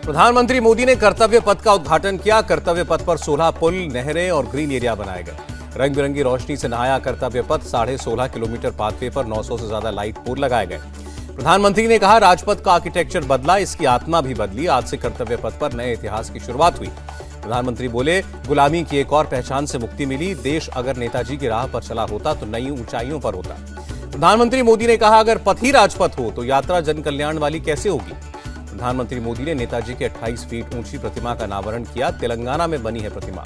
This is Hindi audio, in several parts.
प्रधानमंत्री मोदी ने कर्तव्य पथ का उद्घाटन किया। कर्तव्य पथ पर 16 पुल, नहरें और ग्रीन एरिया बनाए गए। रंग बिरंगी रोशनी से नहाया कर्तव्य पथ। 16.5 किलोमीटर पाथवे पर 900 से ज्यादा लाइट पोल लगाए गए। प्रधानमंत्री ने कहा, राजपथ का आर्किटेक्चर बदला, इसकी आत्मा भी बदली। आज से कर्तव्य पथ पर नए इतिहास की शुरुआत हुई। प्रधानमंत्री बोले, गुलामी की एक और पहचान से मुक्ति मिली। देश अगर नेताजी की राह पर चला होता तो नई ऊंचाइयों पर होता। प्रधानमंत्री मोदी ने कहा, अगर पथ ही राजपथ हो तो यात्रा जन कल्याण वाली कैसे होगी। प्रधानमंत्री मोदी ने नेताजी के 28 फीट ऊंची प्रतिमा का अनावरण किया। तेलंगाना में बनी है प्रतिमा।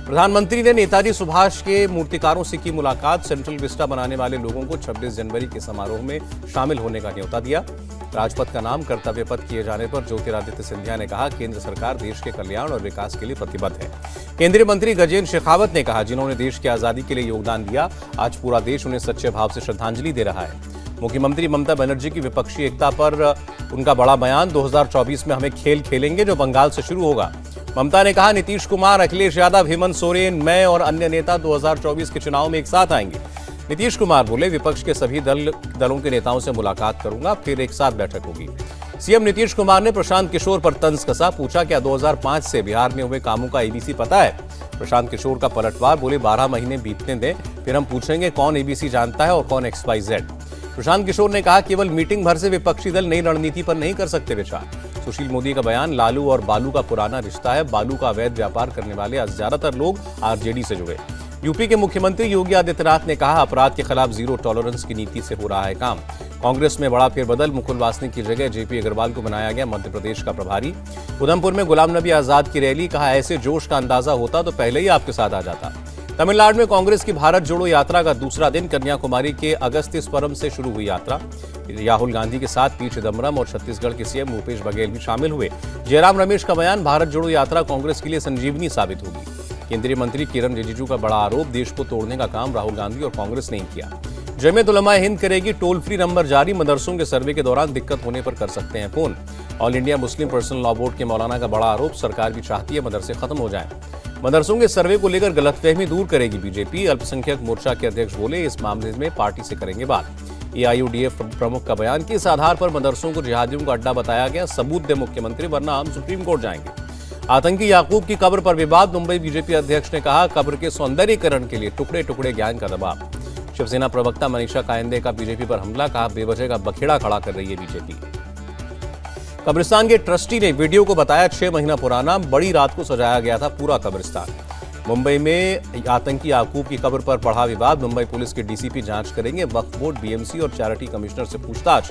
प्रधानमंत्री ने नेताजी सुभाष के मूर्तिकारों से की मुलाकात। सेंट्रल विस्टा बनाने वाले लोगों को 26 जनवरी के समारोह में शामिल होने का न्योता दिया। राजपथ का नाम कर्तव्य पथ किए जाने पर ज्योतिरादित्य सिंधिया ने कहा, केंद्र सरकार देश के कल्याण और विकास के लिए प्रतिबद्ध है। केंद्रीय मंत्री गजेंद्र शेखावत ने कहा, जिन्होंने देश की आजादी के लिए योगदान दिया, आज पूरा देश उन्हें सच्चे भाव से श्रद्धांजलि दे रहा है। मुख्यमंत्री ममता बनर्जी की विपक्षी एकता पर उनका बड़ा बयान। 2024 में हमें खेल खेलेंगे जो बंगाल से शुरू होगा। ममता ने कहा, नीतीश कुमार, अखिलेश यादव, हेमंत सोरेन, मैं और अन्य नेता 2024 के चुनाव में एक साथ आएंगे। नीतीश कुमार बोले, विपक्ष के सभी दलों के नेताओं से मुलाकात करूंगा, फिर एक साथ बैठक होगी। सीएम नीतीश कुमार ने प्रशांत किशोर पर तंज कसा। पूछा, क्या 2005 से बिहार में हुए कामों का एबीसी पता है। प्रशांत किशोर का पलटवार। बोले, 12 महीने बीतने दें, फिर हम पूछेंगे कौन एबीसी जानता है और कौन XYZ। प्रशांत किशोर ने कहा, केवल मीटिंग भर से विपक्षी दल नई रणनीति पर नहीं कर सकते विचार। सुशील मोदी का बयान, लालू और बालू का पुराना रिश्ता है। बालू का अवैध व्यापार करने वाले ज्यादातर लोग आरजेडी से जुड़े। यूपी के मुख्यमंत्री योगी आदित्यनाथ ने कहा, अपराध के खिलाफ जीरो टॉलरेंस की नीति से हो रहा है काम। कांग्रेस में बड़ा फेरबदल। मुकुल वासनिक की जगह जेपी अग्रवाल को बनाया गया मध्य प्रदेश का प्रभारी। उधमपुर में गुलाम नबी आजाद की रैली। कहा, ऐसे जोश का अंदाजा होता तो पहले ही आपके साथ आ जाता। तमिलनाडु में कांग्रेस की भारत जोड़ो यात्रा का दूसरा दिन। कन्याकुमारी के अगस्त्यस्वरम से शुरू हुई यात्रा। राहुल गांधी के साथ पी चिदम्बरम और छत्तीसगढ़ के सीएम भूपेश बघेल भी शामिल हुए। जयराम रमेश का बयान, भारत जोड़ो यात्रा कांग्रेस के लिए संजीवनी साबित होगी। केंद्रीय मंत्री किरण रिजिजू का बड़ा आरोप, देश को तोड़ने का काम राहुल गांधी और कांग्रेस ने किया। जमीयत उलमा-ए हिंद करेगी टोल फ्री नंबर जारी। मदरसों के सर्वे के दौरान दिक्कत होने पर कर सकते हैं phone. All India Muslim personal law board के मौलाना का बड़ा आरोप, सरकार भी चाहती है मदरसे खत्म हो जाएं। मदरसों के सर्वे को लेकर गलतफहमी दूर करेगी बीजेपी। अल्पसंख्यक मोर्चा के अध्यक्ष बोले, इस मामले में पार्टी से करेंगे बात। एआईयूडीएफ प्रमुख का बयान, कि इस आधार पर मदरसों को जिहादियों का अड्डा बताया गया। सबूत दे मुख्यमंत्री, वरना हम सुप्रीम कोर्ट जाएंगे। आतंकी याकूब की कब्र पर विवाद। मुंबई बीजेपी अध्यक्ष ने कहा, कब्र के सौंदर्यीकरण के लिए टुकड़े टुकड़े ज्ञान का दबाव। शिवसेना प्रवक्ता मनीषा कायंदे का बीजेपी पर हमला। कहा, बेवजह का बखेड़ा खड़ा कर रही है बीजेपी। कब्रिस्तान के ट्रस्टी ने वीडियो को बताया 6 महीना पुराना। बड़ी रात को सजाया गया था पूरा कब्रिस्तान। मुंबई में आतंकी याकूब की कब्र पर बढ़ा विवाद। मुंबई पुलिस के डीसीपी जांच करेंगे। वक्फ बोर्ड, बीएमसी और चैरिटी कमिश्नर से पूछताछ।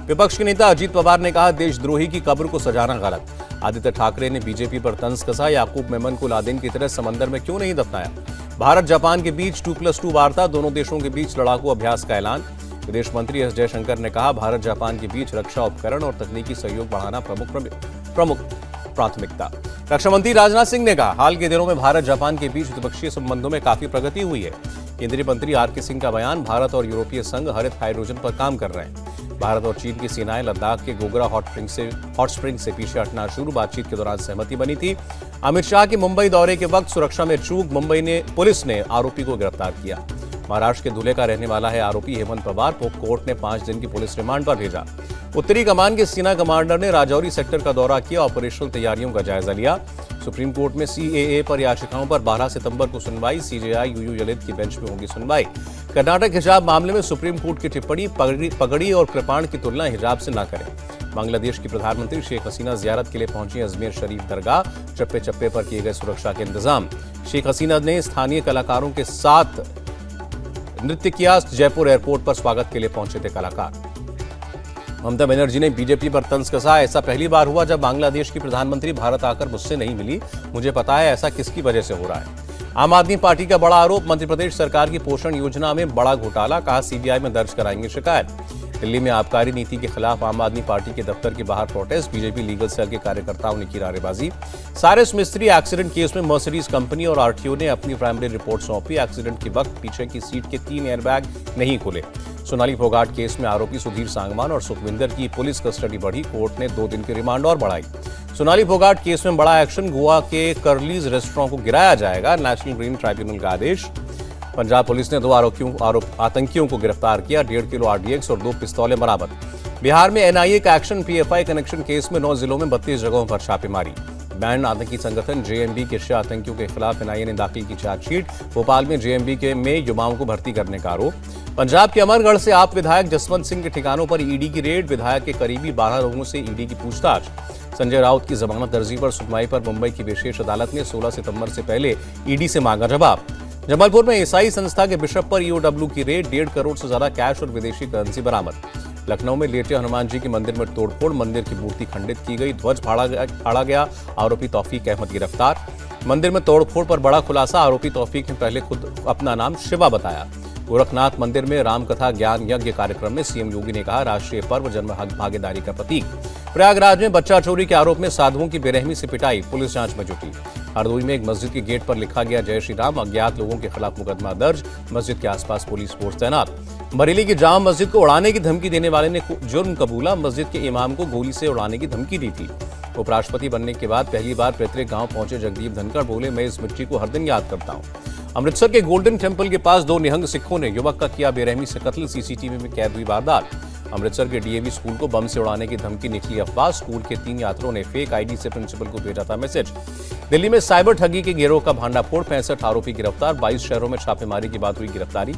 विपक्ष के नेता अजीत पवार ने कहा, देशद्रोही की कब्र को सजाना गलत। आदित्य ठाकरे ने बीजेपी पर तंज कसा। याकूब मेमन को लादेन की तरह समंदर में क्यों नहीं दफनाया। भारत जापान के बीच 2+2 वार्ता। दोनों देशों के बीच लड़ाकू अभ्यास का ऐलान। विदेश मंत्री एस जयशंकर ने कहा, भारत जापान के बीच रक्षा उपकरण और तकनीकी सहयोग बढ़ाना प्रमुख प्राथमिकता। रक्षा मंत्री राजनाथ सिंह ने कहा, हाल के दिनों में भारत जापान के बीच द्विपक्षीय संबंधों में काफी प्रगति हुई है। केंद्रीय मंत्री आरके सिंह का बयान, भारत और यूरोपीय संघ हरित हाइड्रोजन पर काम कर रहे हैं। भारत और चीन की सेनाएं लद्दाख के गोगरा हॉट स्प्रिंग से पीछे हटना शुरू। बातचीत के दौरान सहमति बनी थी। अमित शाह के मुंबई दौरे के वक्त सुरक्षा में चूक। मुंबई पुलिस ने आरोपी को गिरफ्तार किया। महाराष्ट्र के धुले का रहने वाला है आरोपी हेमंत पवार को कोर्ट ने 5 दिन की पुलिस रिमांड पर भेजा। उत्तरी कमान के सेना कमांडर ने राजौरी सेक्टर का दौरा किया। ऑपरेशनल तैयारियों का जायजा लिया। सुप्रीम कोर्ट में CAA पर याचिकाओं पर 12 सितंबर को सुनवाई। CJI यूयू ललित की बेंच में होगी सुनवाई। कर्नाटक हिजाब मामले में सुप्रीम कोर्ट की टिप्पणी, पगड़ी और कृपाण की तुलना हिजाब से न करें। बांग्लादेश की प्रधानमंत्री शेख हसीना जियारत के लिए पहुंची अजमेर शरीफ दरगाह। चप्पे चप्पे पर किए गए सुरक्षा के इंतजाम। शेख हसीना ने स्थानीय कलाकारों के साथ नृत्य किया। जयपुर एयरपोर्ट पर स्वागत के लिए पहुंचे थे कलाकार। ममता बनर्जी ने बीजेपी पर तंज कसा। ऐसा पहली बार हुआ जब बांग्लादेश की प्रधानमंत्री भारत आकर मुझसे नहीं मिली। मुझे पता है ऐसा किसकी वजह से हो रहा है। आम आदमी पार्टी का बड़ा आरोप, मध्य प्रदेश सरकार की पोषण योजना में बड़ा घोटाला। कहा, सीबीआई में दर्ज कराएंगे शिकायत। दिल्ली में आबकारी नीति के खिलाफ आम आदमी पार्टी के दफ्तर के बाहर प्रोटेस्ट। बीजेपी लीगल सेल के कार्यकर्ताओं ने की नारेबाजी। सारिस मिस्त्री एक्सीडेंट केस में मर्सिडीज कंपनी और आरटीओ ने अपनी प्राइमरी रिपोर्ट सौंपी। एक्सीडेंट के वक्त पीछे की सीट के 3 एयरबैग नहीं खुले। सोनाली फोगाट केस में आरोपी सुधीर सांगवान और सुखविंदर की पुलिस कस्टडी बढ़ी। कोर्ट ने 2 दिन की रिमांड और बढ़ाई। सोनाली फोगाट केस में बड़ा एक्शन। गोवा के कर्लीज रेस्टोरेंट को गिराया जाएगा। नेशनल ग्रीन ट्राइब्यूनल का आदेश। पंजाब पुलिस ने 2 आतंकियों को गिरफ्तार किया। 1.5 किलो RDX और 2 पिस्तौलें बरामद। बिहार में एनआईए का एक्शन, पीएफआई कनेक्शन केस में 9 जिलों में 32 जगहों पर छापेमारी। बैंड आतंकी संगठन जेएमबी के 6 आतंकियों के खिलाफ एनआईए ने दाखिल की चार्जशीट। भोपाल में जेएमबी में युवाओं को भर्ती करने का आरोप। पंजाब के अमरगढ़ से आप विधायक जसवंत सिंह के ठिकानों पर ईडी की रेड। विधायक के करीबी 12 लोगों से ईडी की पूछताछ। संजय राउत की जमानत अर्जी पर सुनवाई पर मुंबई की विशेष अदालत ने 16 सितंबर से पहले ईडी से मांगा जवाब। जबलपुर में ईसाई संस्था के बिशप पर ईओडब्ल्यू की रेड। 1.5 करोड़ से ज्यादा कैश और विदेशी करेंसी बरामद। लखनऊ में लेटे हनुमान जी के मंदिर में तोड़फोड़, मंदिर की मूर्ति खंडित की गई, ध्वज फाड़ा गया। आरोपी तौफीक अहमद गिरफ्तार। मंदिर में तोड़फोड़ पर बड़ा खुलासा। आरोपी तौफीक ने पहले खुद अपना नाम शिवा बताया। गोरखनाथ मंदिर में रामकथा ज्ञान यज्ञ कार्यक्रम में सीएम योगी ने कहा, राष्ट्रीय पर्व जन्म हक भागीदारी का प्रतीक। प्रयागराज में बच्चा चोरी के आरोप में साधुओं की बेरहमी से पिटाई, पुलिस जांच में जुटी। हरदोई में एक मस्जिद के गेट पर लिखा गया जय श्री राम, अज्ञात लोगों के खिलाफ मुकदमा दर्ज। मस्जिद के आसपास पुलिस फोर्स तैनात। बरेली की जामा मस्जिद को उड़ाने की धमकी देने वाले ने जुर्म कबूला। मस्जिद के इमाम को गोली से उड़ाने की धमकी दी थी। उपराष्ट्रपति बनने के बाद पहली बार पैतृक गांव पहुंचे जगदीप धनखड़, बोले मैं इस मिट्टी को हर दिन याद करता हूं। अमृतसर के गोल्डन टेम्पल के पास 2 निहंग सिखों ने युवक का किया बेरहमी से कत्ल। सीसीटीवी में कैद हुई वारदात। अमृतसर के डीएवी स्कूल को बम से उड़ाने की धमकी निकली अफवाह। स्कूल के 3 छात्रों ने फेक आईडी से प्रिंसिपल को भेजा था मैसेज। दिल्ली में साइबर ठगी के गिरोह का भांडाफोड़, 65 आरोपी गिरफ्तार। 22 शहरों में छापेमारी के बाद हुई गिरफ्तारी।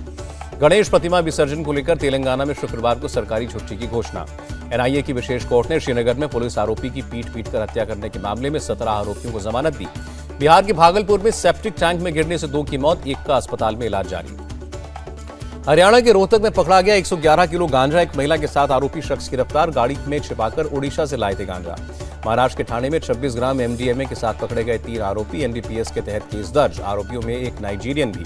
गणेश प्रतिमा विसर्जन को लेकर तेलंगाना में शुक्रवार को सरकारी छुट्टी की घोषणा। एनआईए की विशेष कोर्ट ने श्रीनगर में पुलिस आरोपी की पीट कर हत्या करने के मामले में 17 आरोपियों को जमानत दी। बिहार के भागलपुर में सेप्टिक टैंक में गिरने से 2 की मौत, 1 का अस्पताल में इलाज जारी। हरियाणा के रोहतक में पकड़ा गया 111 किलो गांजा। एक महिला के साथ आरोपी शख्स गिरफ्तार, गाड़ी में छिपाकर उड़ीसा से लाए थे गांजा। महाराष्ट्र के ठाणे में 26 ग्राम एमडीएमए के साथ पकड़े गए 3 आरोपी। एनडीपीएस के तहत केस दर्ज, आरोपियों में एक नाइजीरियन भी।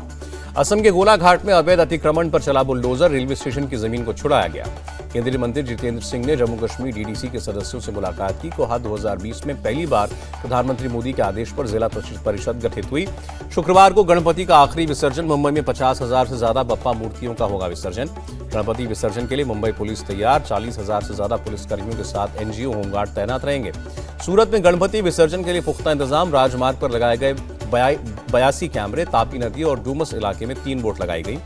असम के गोलाघाट में अवैध अतिक्रमण पर चला बुलडोजर, रेलवे स्टेशन की जमीन को छुड़ाया गया। केंद्रीय मंत्री जितेंद्र सिंह ने जम्मू कश्मीर डीडीसी के सदस्यों से मुलाकात की। कहा 2020 में पहली बार प्रधानमंत्री मोदी के आदेश पर जिला परिषद गठित हुई। शुक्रवार को गणपति का आखिरी विसर्जन। मुंबई में 50,000 से ज्यादा बप्पा मूर्तियों का होगा विसर्जन। गणपति विसर्जन के लिए मुंबई पुलिस तैयार। 40,000 से ज्यादा पुलिसकर्मियों के साथ एनजीओ होमगार्ड तैनात रहेंगे। सूरत में गणपति विसर्जन के लिए पुख्ता इंतजाम। राजमार्ग पर लगाए गए 82 कैमरे। तापी नदी और डूमस इलाके में 3 बोट लगाई गई।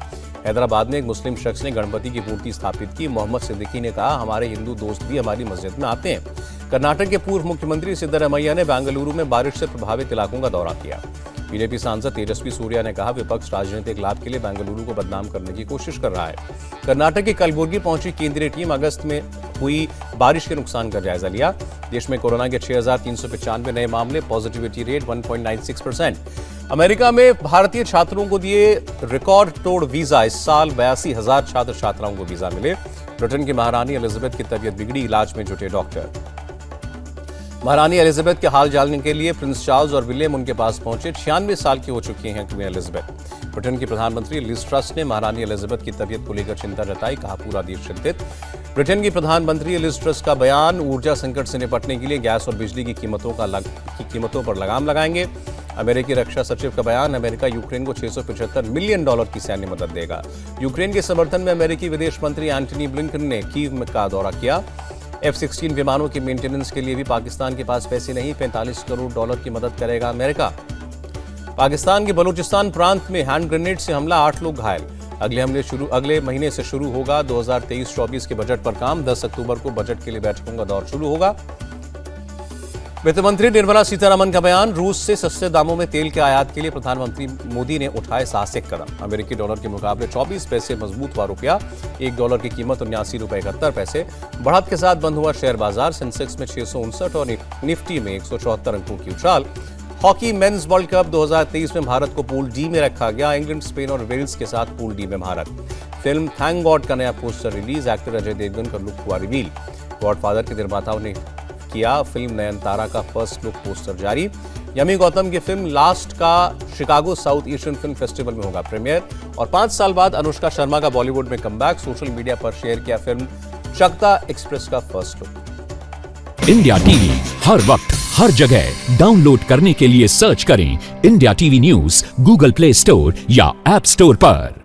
हैदराबाद में एक मुस्लिम शख्स ने गणपति की मूर्ति स्थापित की। मोहम्मद सिद्दीकी ने कहा, हमारे हिंदू दोस्त भी हमारी मस्जिद में आते हैं। कर्नाटक के पूर्व मुख्यमंत्री सिद्धरमैया ने बेंगलुरु में बारिश से प्रभावित इलाकों का दौरा किया। बीजेपी सांसद तेजस्वी सूर्या ने कहा, विपक्ष राजनीतिक लाभ के लिए बेंगलुरु को बदनाम करने की कोशिश कर रहा है। कर्नाटक की कलबुर्गी पहुंची केंद्रीय टीम। अगस्त में हुई बारिश के नुकसान का जायजा लिया। देश में कोरोना के 6,395 नए मामले, पॉजिटिविटी रेट 1.96%। अमेरिका में भारतीय छात्रों को दिए रिकॉर्ड तोड़ वीजा। इस साल 82,000 छात्र छात्राओं को वीजा मिले। ब्रिटेन की महारानी एलिजाबेथ की तबीयत बिगड़ी, इलाज में जुटे डॉक्टर। महारानी एलिजाबेथ के हाल जानने के लिए प्रिंस चार्ल्स और विलियम उनके पास पहुंचे। 96 साल की हो चुकी हैं क्वीन एलिजाबेथ। ब्रिटेन की प्रधानमंत्री लिज ट्रस ने महारानी एलिजाबेथ की तबीयत को लेकर चिंता जताई। कहा, पूरा देश चिंतित। ब्रिटेन की प्रधानमंत्री लिज ट्रस का बयान, ऊर्जा संकट से निपटने के लिए गैस और बिजली की कीमतों पर लगाम लगाएंगे। अमेरिकी रक्षा सचिव का बयान, अमेरिका यूक्रेन को $675 मिलियन की सैन्य मदद देगा। यूक्रेन के समर्थन में अमेरिकी विदेश मंत्री एंटनी ब्लिंकन ने कीव का दौरा किया। F-16 विमानों के मेंटेनेंस के लिए भी पाकिस्तान के पास पैसे नहीं, $45 करोड़ की मदद करेगा अमेरिका। पाकिस्तान के बलूचिस्तान प्रांत में हैंड ग्रेनेड से हमला, 8 लोग घायल। अगले महीने से शुरू होगा 2023-24 के बजट पर काम। 10 अक्टूबर को बजट के लिए बैठकों का दौर शुरू होगा। वित्त मंत्री निर्मला सीतारमण का बयान, रूस से सस्ते दामों में तेल के आयात के लिए प्रधानमंत्री मोदी ने उठाए साहसिक कदम। अमेरिकी डॉलर के मुकाबले 24 पैसे मजबूत हुआ रुपया। $1 की कीमत $79.71। बढ़त के साथ बंद हुआ शेयर बाजार। सेंसेक्स में 659 और निफ्टी में 174 अंकों की उछाल। हॉकी मेंस वर्ल्ड कप 2023 में भारत को पूल डी में रखा गया। इंग्लैंड, स्पेन और वेल्स के साथ पूल डी में भारत। फिल्म थैंक गॉड का नया poster release. Actor Ajay Devgn का लुक हुआ रिवील। गॉडफादर के निर्माताओं ने किया फिल्म नयनतारा का फर्स्ट लुक पोस्टर जारी। यमी गौतम की फिल्म लास्ट का Chicago south Asian film festival में होगा प्रीमियर। और 5 साल बाद अनुष्का शर्मा का बॉलीवुड में कमबैक। सोशल मीडिया पर शेयर किया फिल्म चकता एक्सप्रेस का फर्स्ट लुक। इंडिया टीवी हर वक्त हर जगह डाउनलोड करने के लिए सर्च करें India TV news Google play store या ऐप स्टोर पर।